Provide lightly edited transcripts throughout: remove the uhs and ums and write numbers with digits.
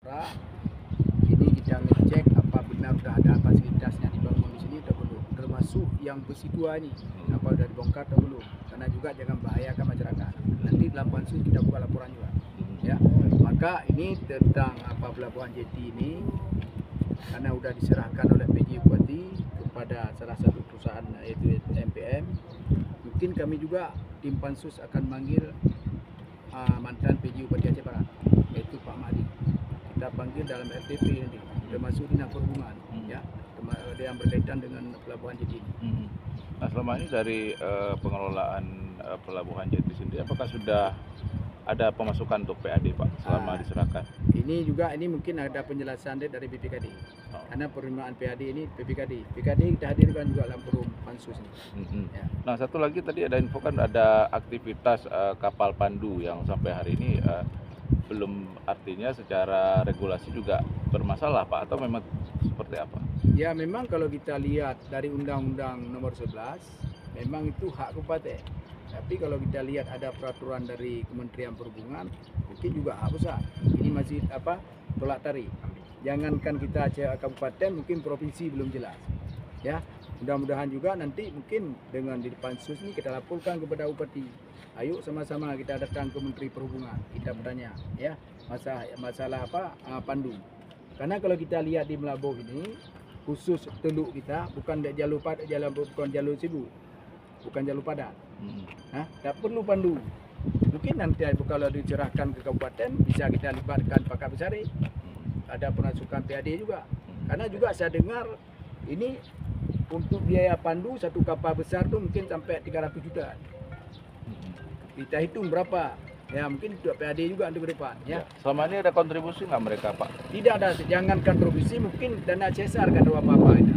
Ini kita ngecek apa benar sudah ada fasilitasnya dibangun di sini atau belum, termasuk yang besi tua ini apa sudah dibongkar atau belum, karena juga jangan bahayakan masyarakat. Nanti dalam pansus kita buka laporan juga ya. Maka ini tentang apa pelabuhan jeti ini karena sudah diserahkan oleh PJ Bupati kepada salah satu perusahaan yaitu MPM. Mungkin kami juga tim pansus akan manggil mantan PJ Bupati Aceh Barat yaitu Pak Mahdi. Kita panggil dalam RTP nanti, termasuk dinas perhubungan, ya, yang berkaitan dengan pelabuhan jeti ini. Nah, selama ini dari pengelolaan pelabuhan jeti sendiri, apakah sudah ada pemasukan untuk PAD, Pak, selama diserahkan? Ini mungkin ada penjelasan dari BPKD, karena penerimaan PAD ini PPKD kita hadirkan juga dalam forum pansus ini. Ya. Nah, satu lagi tadi ada info kan ada aktivitas kapal pandu yang sampai hari ini belum, artinya secara regulasi juga bermasalah, Pak, atau memang seperti apa? Ya, memang kalau kita lihat dari Undang-Undang Nomor 11 memang itu hak kabupaten. Tapi kalau kita lihat ada peraturan dari Kementerian Perhubungan mungkin juga hak besar. Ini masih tolak tarik. Jangankan kita kabupaten, mungkin provinsi belum jelas. Ya, mudah-mudahan juga nanti mungkin dengan di pansus ini kita laporkan kepada Bupati. Ayo sama-sama kita datang ke Menteri Perhubungan, kita bertanya ya masalah pandu. Karena kalau kita lihat di Melabuh ini khusus teluk kita bukan jalur sibuk, bukan jalur padat. Tak perlu pandu. Mungkin nanti kalau dicerahkan ke kabupaten bisa kita libatkan Pakar Besari, ada pemasukan PAD juga. Karena juga saya dengar ini untuk biaya pandu satu kapal besar tu mungkin sampai 300 juta. Kita hitung berapa, ya mungkin untuk PAD juga untuk ke depan. Ya. Selama ini ada kontribusi nggak mereka, Pak? Tidak ada, jangankan kontribusi, mungkin dana CSR kan apa-apa itu.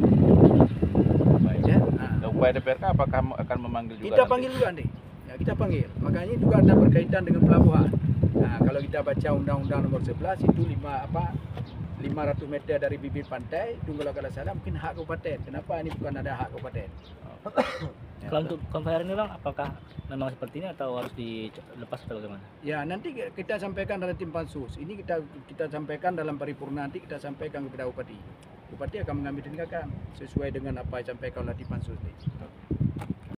Baik. Ya. Nah, upaya DPRK apakah akan memanggil juga? Kita panggil juga nih, ya, kita panggil. Makanya juga ada berkaitan dengan pelabuhan. Nah, kalau kita baca Undang-Undang Nomor 11 itu 500 meter dari bibir pantai, itu kalau salah mungkin hak kabupaten. Kenapa ini bukan ada hak kabupaten? Kalau untuk konvoyer ini Bang, apakah memang seperti ini atau harus dilepas atau bagaimana? Ya, nanti kita sampaikan dalam tim pansus. Ini kita sampaikan dalam paripurna, nanti kita sampaikan kepada Bupati. Bupati akan mengambil tindakan sesuai dengan apa yang disampaikan oleh tim pansus ini.